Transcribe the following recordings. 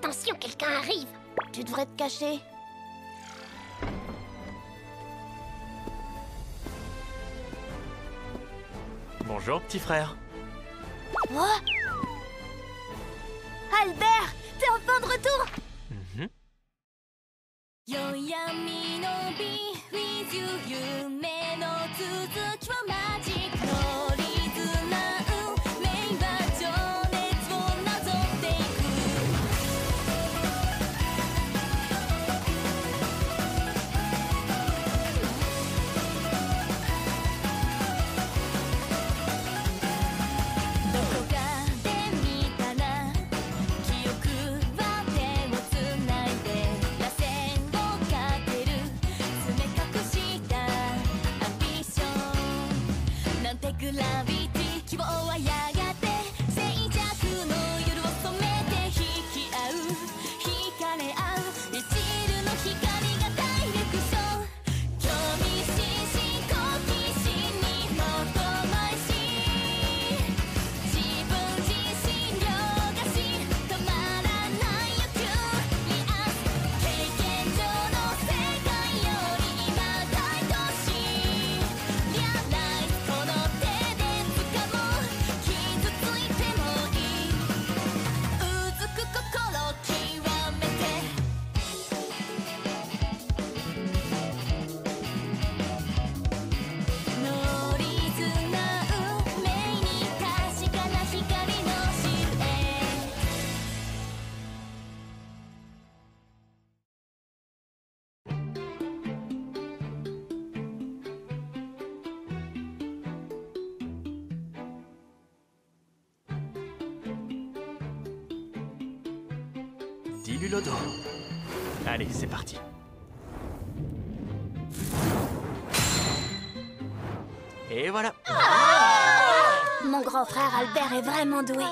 Attention, quelqu'un arrive. Tu devrais te cacher. Bonjour, petit frère. Oh Albert, t'es enfin de retour. Dilulodo. Allez, c'est parti. Et voilà. Mon grand frère Albert est vraiment doué.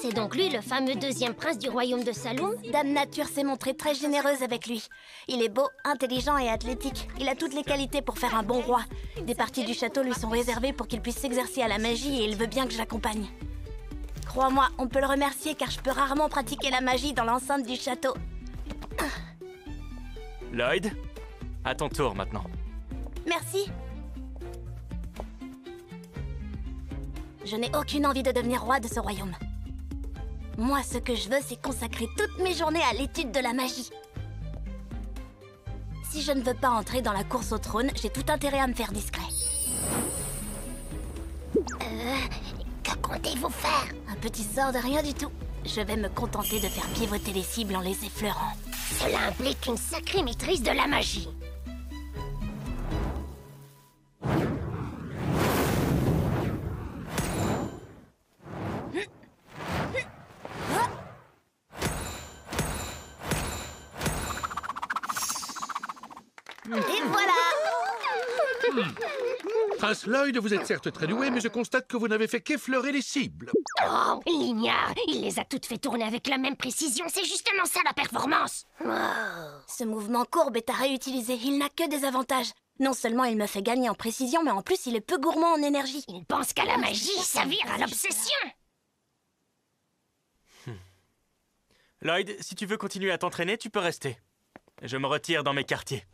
C'est donc lui le fameux deuxième prince du royaume de Saloum? Dame Nature s'est montrée très généreuse avec lui. Il est beau, intelligent et athlétique. Il a toutes les qualités pour faire un bon roi. Des parties du château lui sont réservées pour qu'il puisse s'exercer à la magie et il veut bien que je l'accompagne. Crois-moi, on peut le remercier car je peux rarement pratiquer la magie dans l'enceinte du château. Lloyd, à ton tour maintenant. Merci. Je n'ai aucune envie de devenir roi de ce royaume. Moi, ce que je veux, c'est consacrer toutes mes journées à l'étude de la magie. Si je ne veux pas entrer dans la course au trône, j'ai tout intérêt à me faire discret. Que comptez-vous faire? Un petit sort de rien du tout. Je vais me contenter de faire pivoter les cibles en les effleurant. Cela implique une sacrée maîtrise de la magie. Et voilà! Prince Lloyd, vous êtes certes très doué, mais je constate que vous n'avez fait qu'effleurer les cibles. Oh, l'ignare! Il les a toutes fait tourner avec la même précision. C'est justement ça la performance. Ce mouvement courbe est à réutiliser. Il n'a que des avantages. Non seulement il me fait gagner en précision, mais en plus il est peu gourmand en énergie. Il pense qu'à la magie, ça vire à l'obsession. Lloyd, si tu veux continuer à t'entraîner, tu peux rester. Je me retire dans mes quartiers.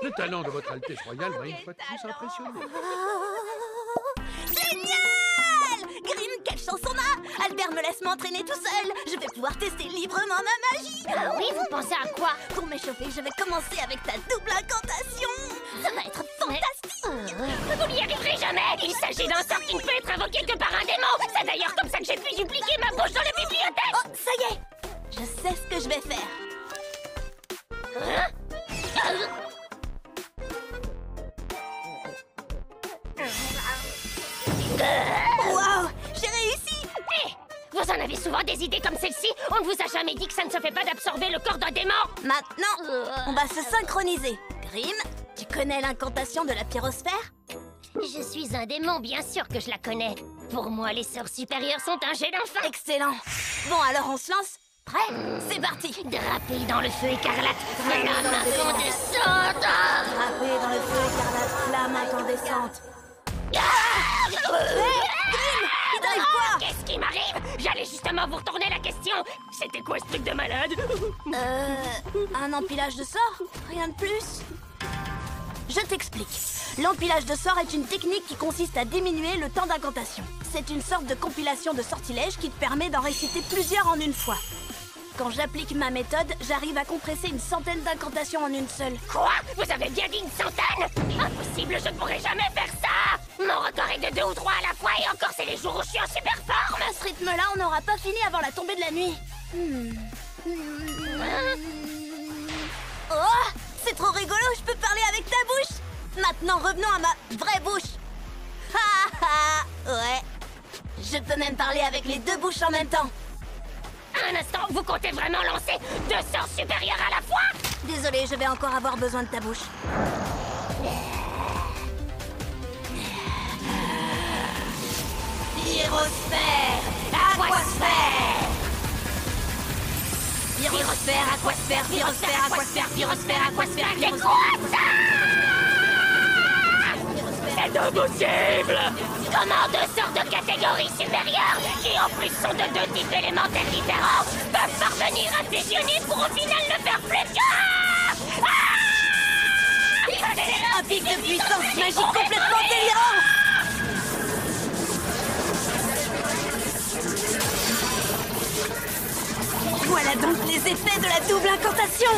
Le talent de votre Altesse Royale m'a une fois de plus impressionné. Génial! Grim, quelle chance on a! Albert me laisse m'entraîner tout seul. Je vais pouvoir tester librement ma magie. Ah oui, vous pensez à quoi? Pour m'échauffer, je vais commencer avec ta double incantation. Ça va être fantastique. Vous n'y arriverez jamais. Il s'agit d'un sort qui ne peut être invoqué que par un démon. C'est d'ailleurs comme ça que j'ai pu dupliquer ma bouche dans la bibliothèque. Oh, ça y est! Je sais ce que je vais faire. Wow! J'ai réussi! Vous en avez souvent des idées comme celle-ci? On ne vous a jamais dit que ça ne se fait pas d'absorber le corps d'un démon? Maintenant, on va se synchroniser. Grim, tu connais l'incantation de la pyrosphère? Je suis un démon, bien sûr que je la connais. Pour moi, les sorts supérieurs sont un jet d'enfant. Excellent! Bon, alors on se lance? Prêt? C'est parti! Drapé dans le feu écarlate, flamme incandescente. Drapé dans le feu écarlate, flamme incandescente. Ah Hé, Grim! Il t'arrive quoi? Qu'est-ce qui m'arrive? J'allais justement vous retourner la question. C'était quoi ce truc de malade? Un empilage de sorts? Rien de plus? Je t'explique. L'empilage de sorts est une technique qui consiste à diminuer le temps d'incantation. C'est une sorte de compilation de sortilèges qui te permet d'en réciter plusieurs en une fois. Quand j'applique ma méthode, j'arrive à compresser une centaine d'incantations en une seule. Quoi? Vous avez bien dit une centaine? Impossible, je ne pourrai jamais faire ça! Mon record est de 2 ou 3 à la fois et encore c'est les jours où je suis en super forme! À ce rythme-là, on n'aura pas fini avant la tombée de la nuit. Oh! C'est trop rigolo, je peux parler avec ta bouche! Maintenant, revenons à ma vraie bouche. Ha ha! Ouais. Je peux même parler avec les deux bouches en même temps. Un instant, vous comptez vraiment lancer 2 sorts supérieurs à la fois? Désolée, je vais encore avoir besoin de ta bouche. Pyrosphère! Aquasphère! Pyrosphère, aquasphère, pyrosphère, aquasphère, pyrosphère, aquasphère, C'est quoi ça? C'est impossible! Comment 2 sorts de catégorie supérieure, qui en plus sont de 2 types élémentaires différents, peuvent parvenir à fusionner pour au final ne faire plus qu'un? un pic de puissance magique complètement délirant! Voilà donc les effets de la double incantation!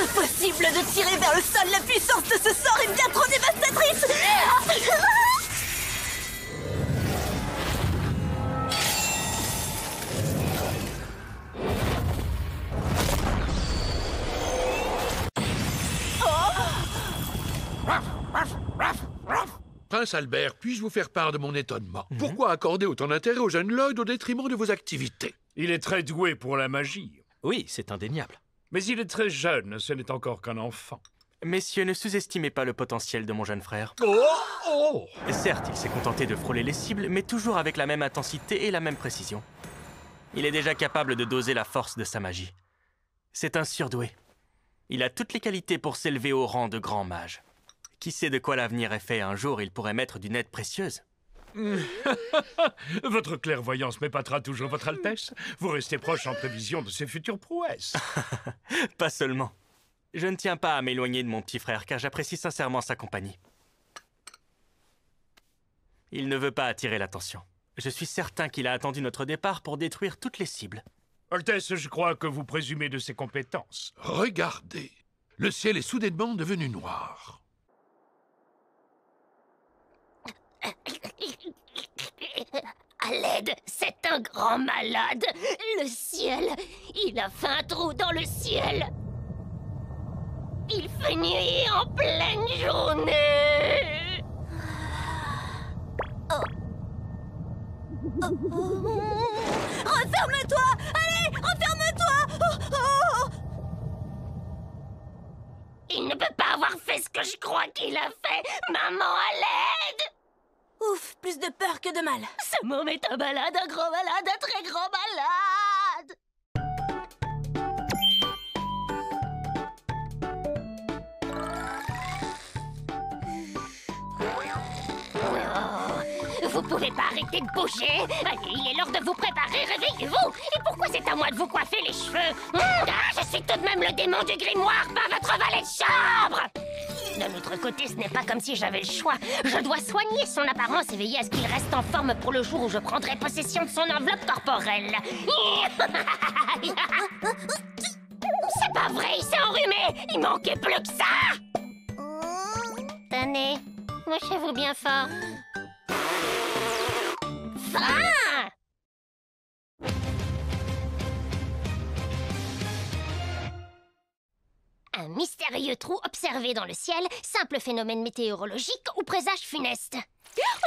Impossible de tirer vers le sol, la puissance de ce sort est bien trop dévastatrice! Prince Albert, puis-je vous faire part de mon étonnement? Pourquoi accorder autant d'intérêt au jeune Lloyd au détriment de vos activités? Il est très doué pour la magie. Oui, c'est indéniable. Mais il est très jeune, ce n'est encore qu'un enfant. Messieurs, ne sous-estimez pas le potentiel de mon jeune frère. Oh! Certes, il s'est contenté de frôler les cibles, mais toujours avec la même intensité et la même précision. Il est déjà capable de doser la force de sa magie. C'est un surdoué. Il a toutes les qualités pour s'élever au rang de grand mage. Qui sait de quoi l'avenir est fait? Un jour, il pourrait m'être d'une aide précieuse. Votre clairvoyance m'épatera toujours, Votre Altesse. Vous restez proche en prévision de ses futures prouesses. Pas seulement. Je ne tiens pas à m'éloigner de mon petit frère, car j'apprécie sincèrement sa compagnie. Il ne veut pas attirer l'attention. Je suis certain qu'il a attendu notre départ pour détruire toutes les cibles. Altesse, je crois que vous présumez de ses compétences. Regardez, le ciel est soudainement devenu noir. À l'aide, c'est un grand malade. Le ciel, il a fait un trou dans le ciel. Il fait nuit en pleine journée. Referme-toi! Allez, referme-toi! Il ne peut pas avoir fait ce que je crois qu'il a fait. Maman, à l'aide! Ouf, plus de peur que de mal. Ce môme est un malade, un grand malade, un très grand malade. Vous pouvez pas arrêter de bouger. Allez, il est l'heure de vous préparer, réveillez-vous. Et pourquoi c'est à moi de vous coiffer les cheveux? Je suis tout de même le démon du grimoire, pas votre valet de chambre. D'un autre côté, ce n'est pas comme si j'avais le choix. Je dois soigner son apparence et veiller à ce qu'il reste en forme pour le jour où je prendrai possession de son enveloppe corporelle. C'est pas vrai, il s'est enrhumé. Il manquait plus que ça. Tenez, mouchez-vous bien fort. Ah! Un mystérieux trou observé dans le ciel, simple phénomène météorologique ou présage funeste.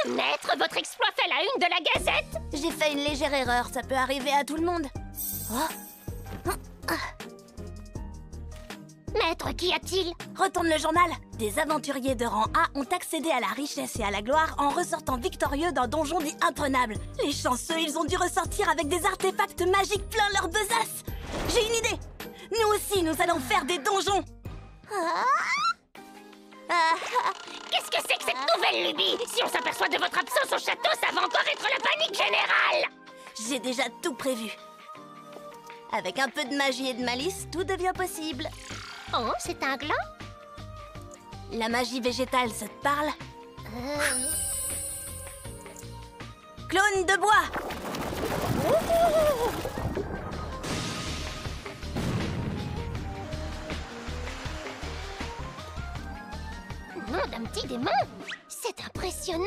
Maître, votre exploit fait la une de la Gazette. J'ai fait une légère erreur, ça peut arriver à tout le monde. Maître, qu'y a-t-il? Retourne le journal. Des aventuriers de rang A ont accédé à la richesse et à la gloire en ressortant victorieux d'un donjon dit imprenable. Les chanceux, ils ont dû ressortir avec des artefacts magiques plein leur besace. J'ai une idée. Nous aussi, nous allons faire des donjons. Qu'est-ce que c'est que cette nouvelle lubie? Si on s'aperçoit de votre absence au château, ça va encore être la panique générale! J'ai déjà tout prévu. Avec un peu de magie et de malice, tout devient possible. Oh, c'est un gland? La magie végétale, ça te parle? Clone de bois! Nom d'un petit démon! C'est impressionnant!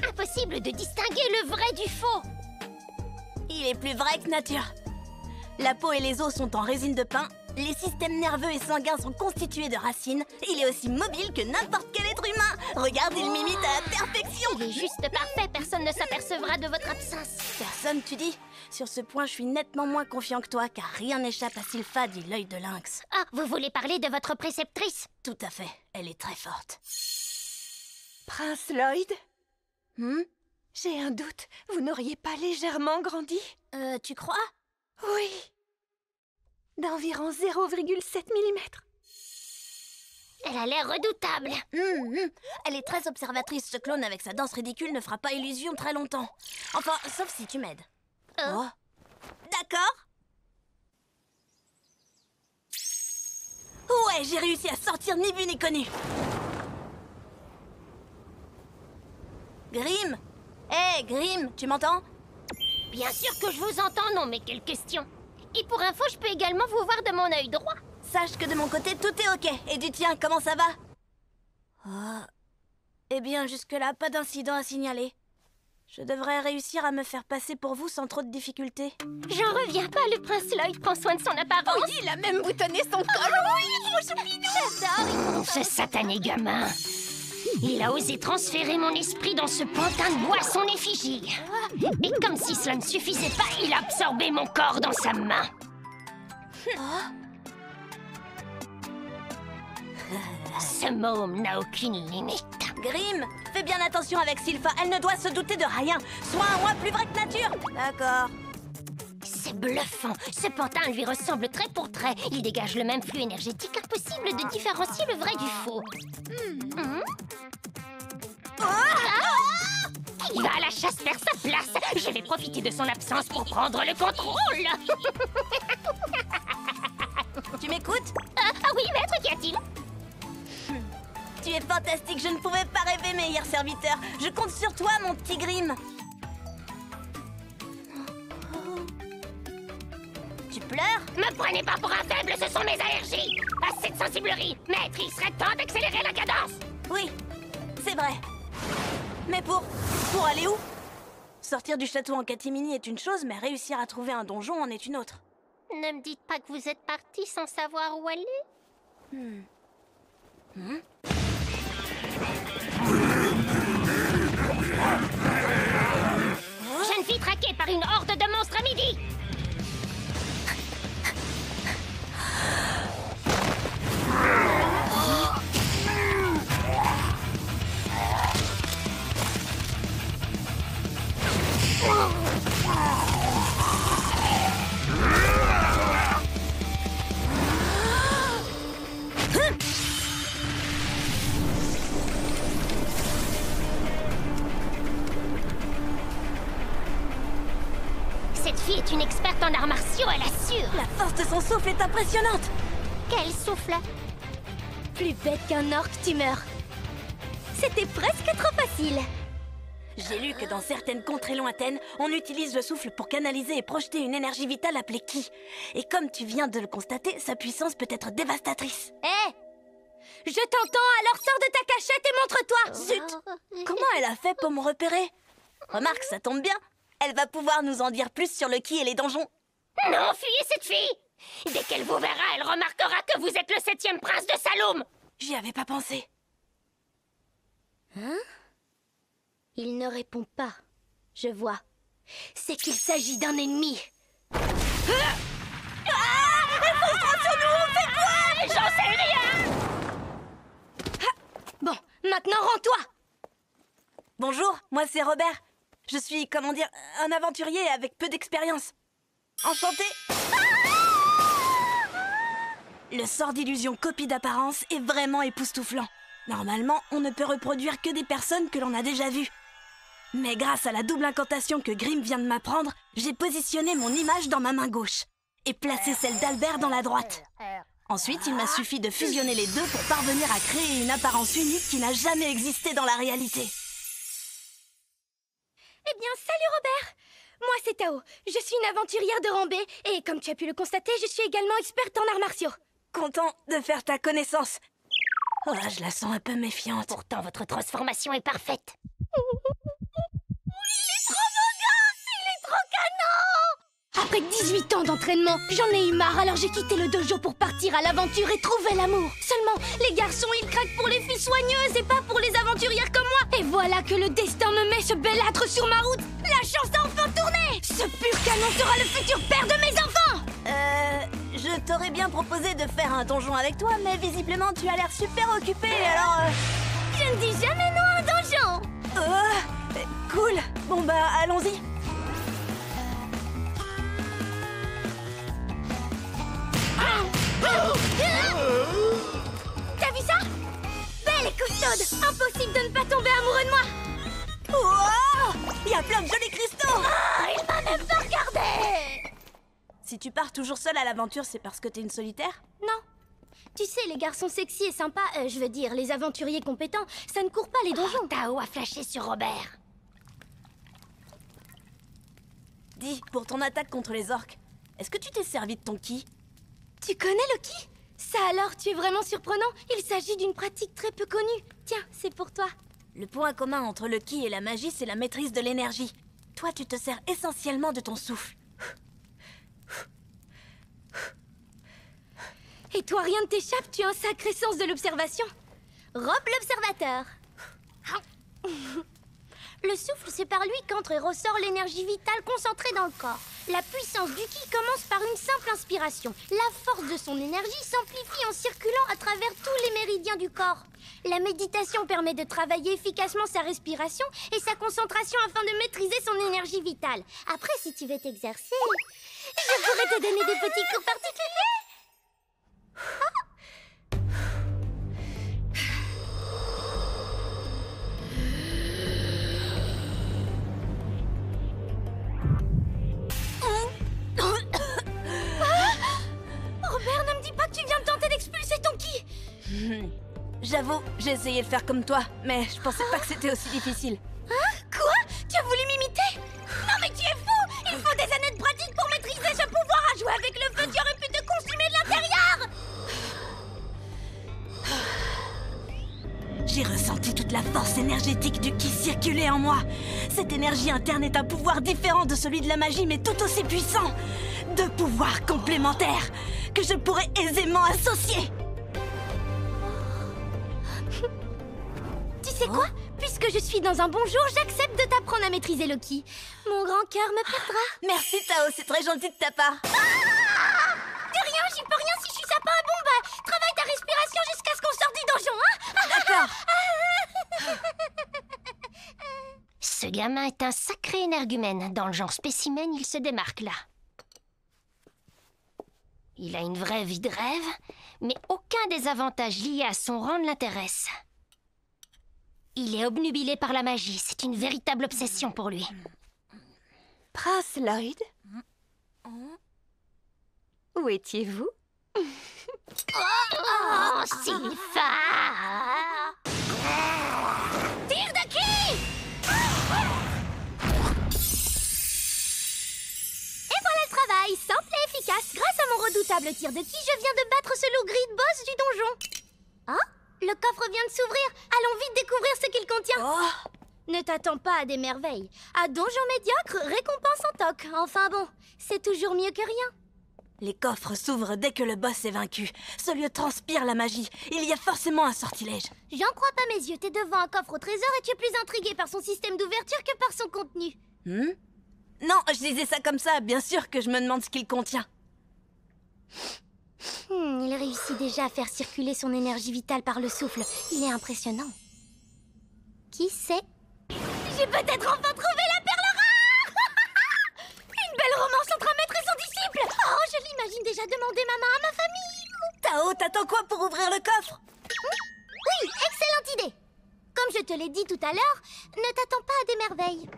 Impossible de distinguer le vrai du faux! Il est plus vrai que nature. La peau et les os sont en résine de pin, les systèmes nerveux et sanguins sont constitués de racines, il est aussi mobile que n'importe quel être humain. Regardez, il m'imite à la perfection. Il est juste parfait, personne ne s'apercevra de votre absence. Personne, tu dis? Sur ce point, je suis nettement moins confiant que toi, car rien n'échappe à Sylpha, dit l'œil de lynx. Ah, vous voulez parler de votre préceptrice? Tout à fait, elle est très forte. Prince Lloyd? J'ai un doute. Vous n'auriez pas légèrement grandi? Tu crois? Oui. D'environ 0,7 mm. Elle a l'air redoutable. Elle est très observatrice, ce clone avec sa danse ridicule ne fera pas illusion très longtemps. Enfin, sauf si tu m'aides. Oh. D'accord. Ouais, j'ai réussi à sortir ni vu ni connu. Grim! Hé, Grim, tu m'entends? Bien sûr que je vous entends, non, mais quelle question! Et pour info, je peux également vous voir de mon œil droit. Sache que de mon côté, tout est ok. Et du tien, comment ça va? Oh. Eh bien, jusque-là, pas d'incident à signaler. Je devrais réussir à me faire passer pour vous sans trop de difficultés. J'en reviens pas, le prince Lloyd prend soin de son apparence. Oui, il a même boutonné son col. Oui, trop choupinou. J'adore. Ce satané gamin. Il a osé transférer mon esprit dans ce pantin de bois à son effigie. Et comme si cela ne suffisait pas, il a absorbé mon corps dans sa main. Ce môme n'a aucune limite. Grim, fais bien attention avec Sylpha, elle ne doit se douter de rien. Sois un roi plus vrai que nature. D'accord. C'est bluffant. Ce pantin lui ressemble trait pour trait. Il dégage le même flux énergétique, impossible de différencier le vrai du faux. Il va à la chasse vers sa place. Je vais profiter de son absence pour prendre le contrôle. Tu m'écoutes? Ah oui, maître, qu'y a-t-il? Tu es fantastique, je ne pouvais pas rêver, meilleur serviteur. Je compte sur toi, mon petit Grim. Tu pleures? Me prenez pas pour un faible, ce sont mes allergies. Assez de sensiblerie. Maître, il serait temps d'accélérer la cadence. Oui, c'est vrai. Mais pour aller où? Sortir du château en catimini est une chose, mais réussir à trouver un donjon en est une autre. Ne me dites pas que vous êtes parti sans savoir où aller. Jeune fille traquée par une horde de monstres à midi. Cette fille est une experte en arts martiaux, elle assure. La force de son souffle est impressionnante. Quel souffle? Plus bête qu'un orc, tu meurs. C'était presque trop facile. J'ai lu que dans certaines contrées lointaines, on utilise le souffle pour canaliser et projeter une énergie vitale appelée Ki. Et comme tu viens de le constater, sa puissance peut être dévastatrice. Hé! Je t'entends, alors sors de ta cachette et montre-toi. Zut! Comment elle a fait pour me repérer? Remarque, ça tombe bien. Elle va pouvoir nous en dire plus sur le Ki et les donjons. Non, fuyez cette fille! Dès qu'elle vous verra, elle remarquera que vous êtes le 7e prince de Saloum! J'y avais pas pensé. Il ne répond pas. Je vois. C'est qu'il s'agit d'un ennemi. Elle foncera sur nous, on fait quoi? J'en sais rien! Bon, maintenant rends-toi. Bonjour, moi c'est Robert. Je suis, comment dire, un aventurier avec peu d'expérience. Enchanté. Le sort d'illusion copie d'apparence est vraiment époustouflant. Normalement, on ne peut reproduire que des personnes que l'on a déjà vues. Mais grâce à la double incantation que Grimm vient de m'apprendre, j'ai positionné mon image dans ma main gauche et placé celle d'Albert dans la droite. Ensuite, il m'a suffi de fusionner les deux pour parvenir à créer une apparence unique qui n'a jamais existé dans la réalité. Eh bien, salut Robert! Moi, c'est Tao. Je suis une aventurière de Rambé et comme tu as pu le constater, je suis également experte en arts martiaux. Content de faire ta connaissance. Oh, je la sens un peu méfiante. Pourtant, votre transformation est parfaite. Après 18 ans d'entraînement, j'en ai eu marre, alors j'ai quitté le dojo pour partir à l'aventure et trouver l'amour. Seulement, les garçons, ils craquent pour les filles soigneuses et pas pour les aventurières comme moi. Et voilà que le destin me met ce belâtre sur ma route. La chance a enfin tourné. Ce pur canon sera le futur père de mes enfants. Je t'aurais bien proposé de faire un donjon avec toi, mais visiblement tu as l'air super occupé, alors... Je ne dis jamais non à un donjon. Cool. Bon bah, allons-y. T'as vu ça? Belle et costaude. Impossible de ne pas tomber amoureux de moi. Wow! Il y a plein de jolis cristaux. Il m'a même pas regardé. Si tu pars toujours seule à l'aventure, c'est parce que t'es une solitaire? Non. Tu sais, les garçons sexy et sympas, je veux dire, les aventuriers compétents, ça ne court pas les donjons. Tao a flashé sur Robert. Dis, pour ton attaque contre les orques, est-ce que tu t'es servi de ton ki? Tu connais le ki? Ça alors, tu es vraiment surprenant. Il s'agit d'une pratique très peu connue. Tiens, c'est pour toi. Le point commun entre le ki et la magie, c'est la maîtrise de l'énergie. Toi, tu te sers essentiellement de ton souffle. Et toi, rien ne t'échappe, tu as un sacré sens de l'observation. Rob l'observateur. Le souffle, c'est par lui qu'entre et ressort l'énergie vitale concentrée dans le corps. La puissance du ki commence par une simple inspiration. La force de son énergie s'amplifie en circulant à travers tous les méridiens du corps. La méditation permet de travailler efficacement sa respiration et sa concentration afin de maîtriser son énergie vitale. Après, si tu veux t'exercer, je pourrais te donner des petits cours particuliers. Robert, ne me dis pas que tu viens de tenter d'expulser ton ki. J'avoue, j'ai essayé de faire comme toi, mais je pensais pas que c'était aussi difficile. Hein? Quoi? Tu as voulu m'imiter? Non mais tu es fou! Il faut des années de pratique pour maîtriser ce pouvoir. À jouer avec le feu, tu aurais pu te consumer de l'intérieur. J'ai ressenti toute la force énergétique du ki circuler en moi. Cette énergie interne est un pouvoir différent de celui de la magie, mais tout aussi puissant. Deux pouvoirs complémentaires que je pourrais aisément associer. Tu sais quoi? Puisque je suis dans un bon jour, j'accepte de t'apprendre à maîtriser le ki. Mon grand cœur me perdra. Merci Tao, c'est très gentil de ta part. De rien, j'y peux rien si je suis sapin. Bon bah, travaille ta respiration jusqu'à ce qu'on sorte du donjon, hein? D'accord. Ce gamin est un sacré énergumène. Dans le genre spécimen, il se démarque là. Il a une vraie vie de rêve, mais aucun des avantages liés à son rang ne l'intéresse. Il est obnubilé par la magie, c'est une véritable obsession pour lui. Prince Lloyd? Où étiez-vous? Oh, Sylpha! Tire de ki! Et voilà le travail, simple et efficace. Grâce à mon redoutable tir de ki, je viens de battre ce loup gris de boss du donjon. Hein? Le coffre vient de s'ouvrir. Allons vite découvrir ce qu'il contient. Oh. Ne t'attends pas à des merveilles. À donjon médiocre, récompense en toc. Enfin bon, c'est toujours mieux que rien. Les coffres s'ouvrent dès que le boss est vaincu. Ce lieu transpire la magie. Il y a forcément un sortilège. J'en crois pas mes yeux. T'es devant un coffre au trésor et tu es plus intrigué par son système d'ouverture que par son contenu. Non, je disais ça comme ça. Bien sûr que je me demande ce qu'il contient. Il réussit déjà à faire circuler son énergie vitale par le souffle. Il est impressionnant. Qui sait? J'ai peut-être enfin trouvé la perle rare. Une belle romance entre un maître et son disciple. Oh, je l'imagine déjà demander ma main à ma famille. Tao, t'attends quoi pour ouvrir le coffre? Oui, excellente idée. Comme je te l'ai dit tout à l'heure, ne t'attends pas à des merveilles.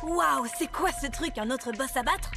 Waouh, c'est quoi ce truc? Un autre boss à battre?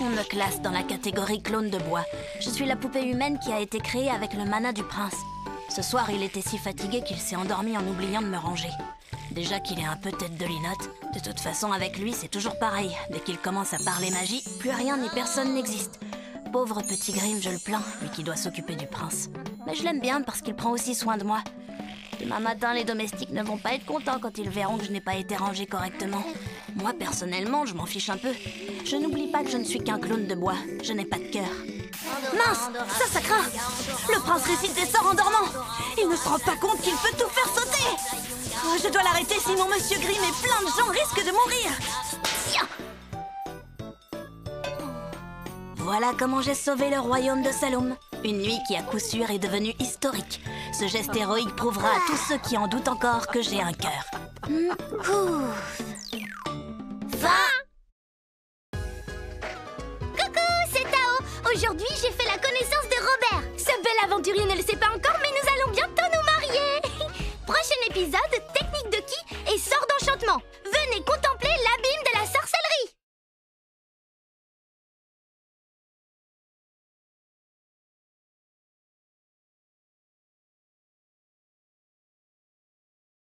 On me classe dans la catégorie clone de bois. Je suis la poupée humaine qui a été créée avec le mana du prince. Ce soir, il était si fatigué qu'il s'est endormi en oubliant de me ranger. Déjà qu'il est un peu tête de linotte. De toute façon, avec lui, c'est toujours pareil. Dès qu'il commence à parler magie, plus rien ni personne n'existe. Pauvre petit Grimm, je le plains, lui qui doit s'occuper du prince. Mais je l'aime bien parce qu'il prend aussi soin de moi. Demain matin, les domestiques ne vont pas être contents quand ils verront que je n'ai pas été rangée correctement. Moi, personnellement, je m'en fiche un peu. Je n'oublie pas que je ne suis qu'un clone de bois. Je n'ai pas de cœur. Mince, ça craint. Le prince récite des sorts en dormant. Il ne se rend pas compte qu'il peut tout faire sauter. Oh, je dois l'arrêter, sinon Monsieur Grimm et plein de gens risquent de mourir. Voilà comment j'ai sauvé le royaume de Saloum. Une nuit qui à coup sûr est devenue historique. Ce geste héroïque prouvera à tous ceux qui en doutent encore que j'ai un cœur. Coucou, c'est Tao. Aujourd'hui, j'ai fait la connaissance de Robert. Ce bel aventurier ne le sait pas encore, mais nous allons bientôt nous marier. Prochain épisode, technique de ki et sort d'enchantement. Venez contempler